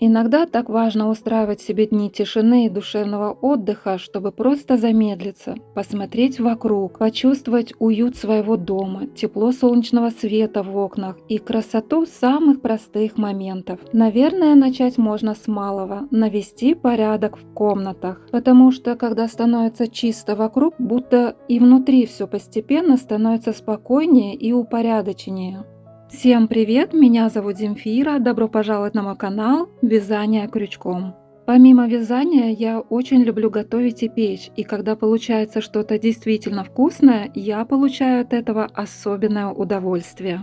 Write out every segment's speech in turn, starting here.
Иногда так важно устраивать себе дни тишины и душевного отдыха, чтобы просто замедлиться, посмотреть вокруг, почувствовать уют своего дома, тепло солнечного света в окнах и красоту самых простых моментов. Наверное, начать можно с малого – навести порядок в комнатах, потому что когда становится чисто вокруг, будто и внутри все постепенно становится спокойнее и упорядоченнее. Всем привет, меня зовут Земфира, добро пожаловать на мой канал «Вязание крючком». Помимо вязания, я очень люблю готовить и печь, и когда получается что-то действительно вкусное, я получаю от этого особенное удовольствие.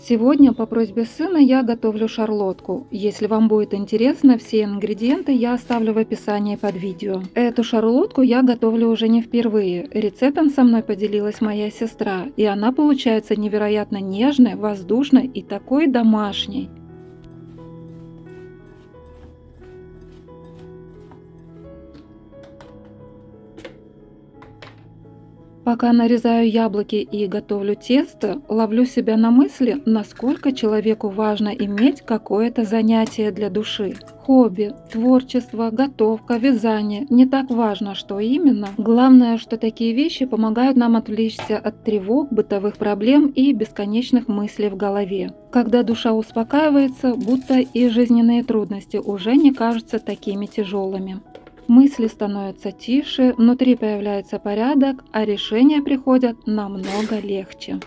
Сегодня по просьбе сына я готовлю шарлотку. Если вам будет интересно, все ингредиенты я оставлю в описании под видео. Эту шарлотку я готовлю уже не впервые. Рецептом со мной поделилась моя сестра, и она получается невероятно нежной, воздушной и такой домашней. Пока нарезаю яблоки и готовлю тесто, ловлю себя на мысли, насколько человеку важно иметь какое-то занятие для души. Хобби, творчество, готовка, вязание – не так важно, что именно. Главное, что такие вещи помогают нам отвлечься от тревог, бытовых проблем и бесконечных мыслей в голове. Когда душа успокаивается, будто и жизненные трудности уже не кажутся такими тяжелыми. Мысли становятся тише, внутри появляется порядок, а решения приходят намного легче.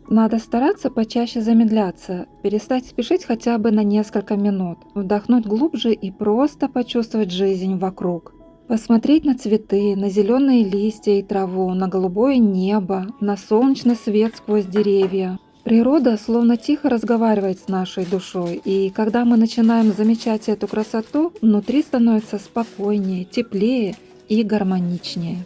Надо стараться почаще замедляться, перестать спешить хотя бы на несколько минут, вдохнуть глубже и просто почувствовать жизнь вокруг. Посмотреть на цветы, на зеленые листья и траву, на голубое небо, на солнечный свет сквозь деревья. Природа словно тихо разговаривает с нашей душой, и когда мы начинаем замечать эту красоту, внутри становится спокойнее, теплее и гармоничнее.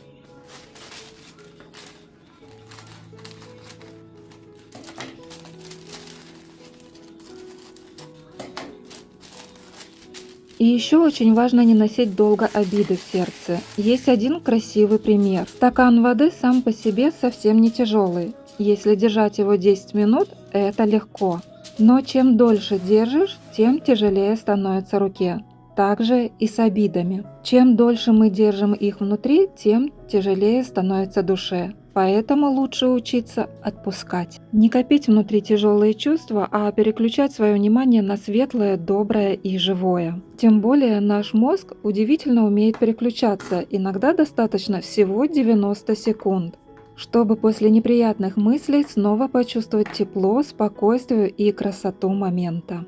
И еще очень важно не носить долго обиды в сердце. Есть один красивый пример. Стакан воды сам по себе совсем не тяжелый. Если держать его 10 минут, это легко. Но чем дольше держишь, тем тяжелее становится руке. Также и с обидами. Чем дольше мы держим их внутри, тем тяжелее становится душе. Поэтому лучше учиться отпускать. Не копить внутри тяжелые чувства, а переключать свое внимание на светлое, доброе и живое. Тем более наш мозг удивительно умеет переключаться, иногда достаточно всего 90 секунд, чтобы после неприятных мыслей снова почувствовать тепло, спокойствие и красоту момента.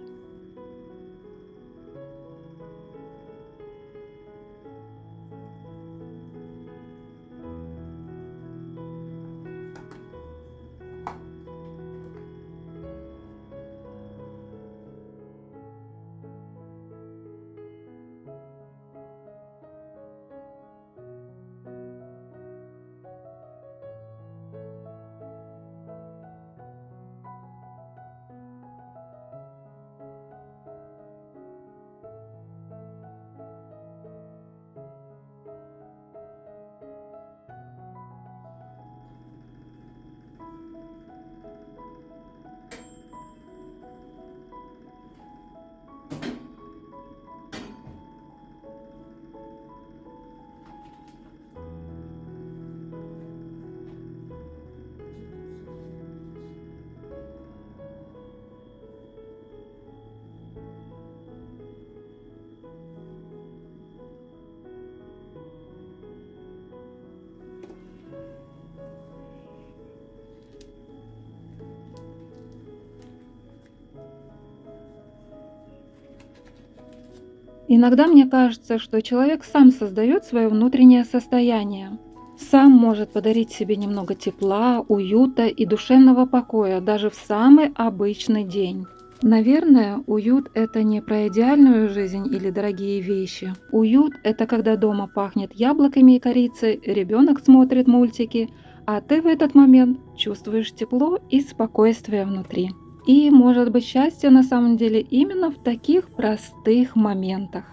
Иногда мне кажется, что человек сам создает свое внутреннее состояние. Сам может подарить себе немного тепла, уюта и душевного покоя даже в самый обычный день. Наверное, уют– это не про идеальную жизнь или дорогие вещи. Уют– это когда дома пахнет яблоками и корицей, ребенок смотрит мультики, а ты в этот момент чувствуешь тепло и спокойствие внутри. И, может быть, счастье на самом деле именно в таких простых моментах.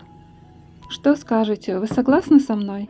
Что скажете, вы согласны со мной?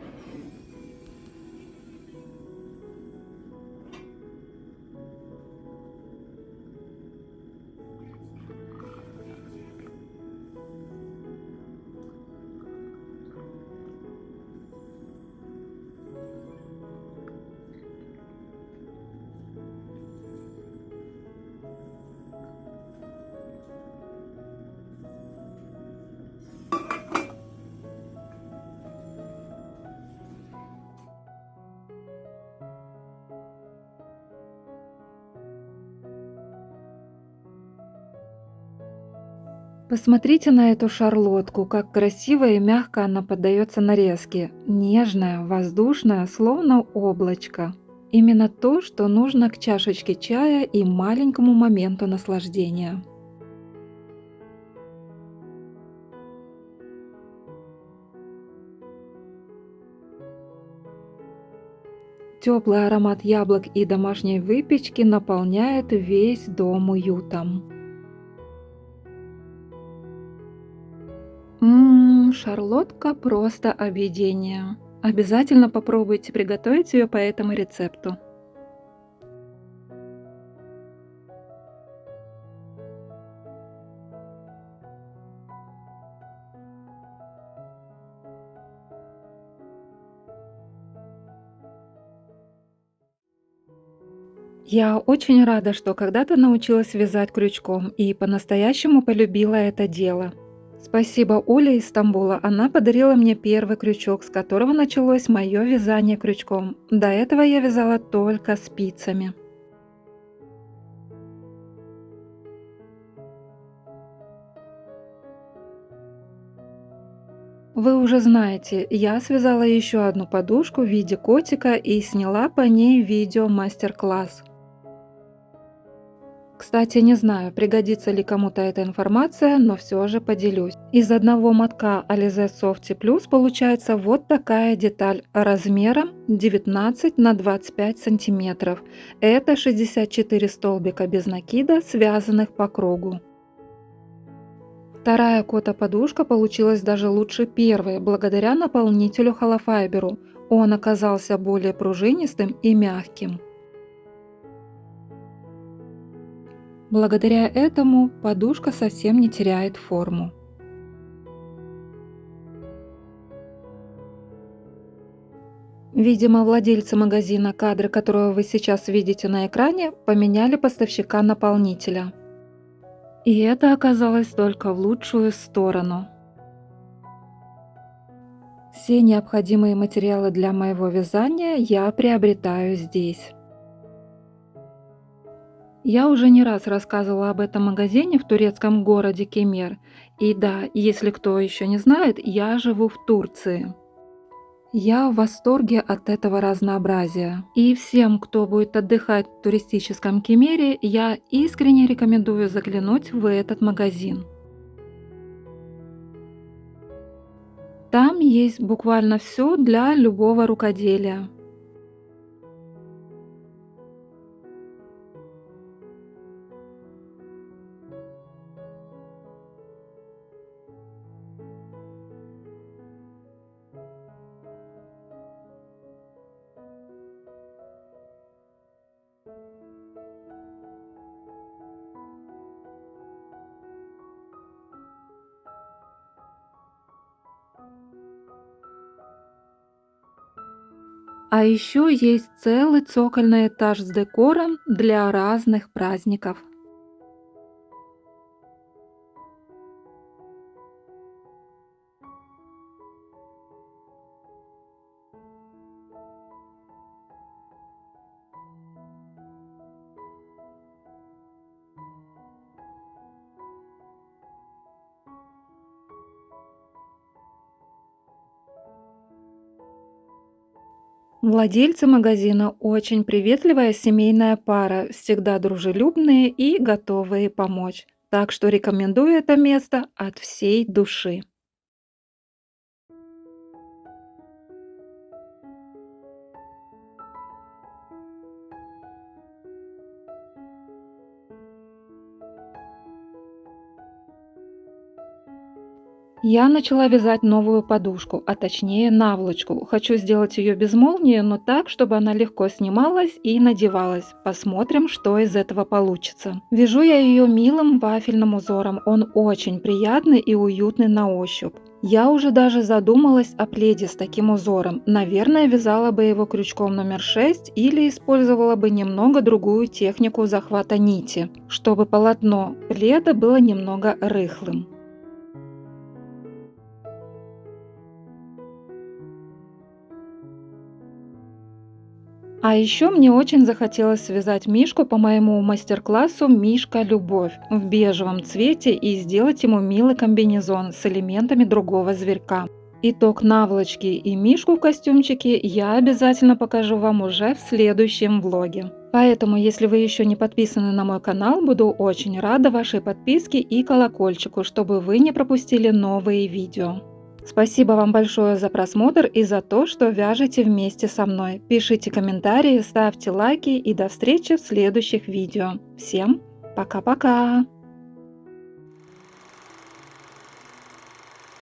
Посмотрите на эту шарлотку, как красиво и мягко она поддается нарезке. Нежная, воздушная, словно облачко. Именно то, что нужно к чашечке чая и маленькому моменту наслаждения. Теплый аромат яблок и домашней выпечки наполняет весь дом уютом. Шарлотка просто объедение. Обязательно попробуйте приготовить ее по этому рецепту. Я очень рада, что когда-то научилась вязать крючком и по-настоящему полюбила это дело. Спасибо Оле из Стамбула, она подарила мне первый крючок, с которого началось мое вязание крючком. До этого я вязала только спицами. Вы уже знаете, я связала еще одну подушку в виде котика и сняла по ней видео мастер-класс. Кстати, не знаю, пригодится ли кому-то эта информация, но все же поделюсь. Из одного мотка Alize Softy Plus получается вот такая деталь размером 19 на 25 сантиметров. Это 64 столбика без накида, связанных по кругу. Вторая кота-подушка получилась даже лучше первой, благодаря наполнителю холофайберу. Он оказался более пружинистым и мягким. Благодаря этому подушка совсем не теряет форму. Видимо, владельцы магазина, кадры которого вы сейчас видите на экране, поменяли поставщика наполнителя. И это оказалось только в лучшую сторону. Все необходимые материалы для моего вязания я приобретаю здесь. Я уже не раз рассказывала об этом магазине в турецком городе Кемер. И да, если кто еще не знает, я живу в Турции. Я в восторге от этого разнообразия. И всем, кто будет отдыхать в туристическом Кемере, я искренне рекомендую заглянуть в этот магазин. Там есть буквально все для любого рукоделия. А еще есть целый цокольный этаж с декором для разных праздников. Владельцы магазина очень приветливая семейная пара, всегда дружелюбные и готовые помочь. Так что рекомендую это место от всей души. Я начала вязать новую подушку, а точнее наволочку. Хочу сделать ее без молнии, но так, чтобы она легко снималась и надевалась. Посмотрим, что из этого получится. Вяжу я ее милым вафельным узором. Он очень приятный и уютный на ощупь. Я уже даже задумалась о пледе с таким узором. Наверное, вязала бы его крючком номер 6 или использовала бы немного другую технику захвата нити, чтобы полотно пледа было немного рыхлым. А еще мне очень захотелось связать мишку по моему мастер-классу «Мишка. Любовь» в бежевом цвете и сделать ему милый комбинезон с элементами другого зверька. Итог наволочки и мишку в костюмчике я обязательно покажу вам уже в следующем влоге. Поэтому, если вы еще не подписаны на мой канал, буду очень рада вашей подписке и колокольчику, чтобы вы не пропустили новые видео. Спасибо вам большое за просмотр и за то, что вяжете вместе со мной. Пишите комментарии, ставьте лайки и до встречи в следующих видео. Всем пока-пока!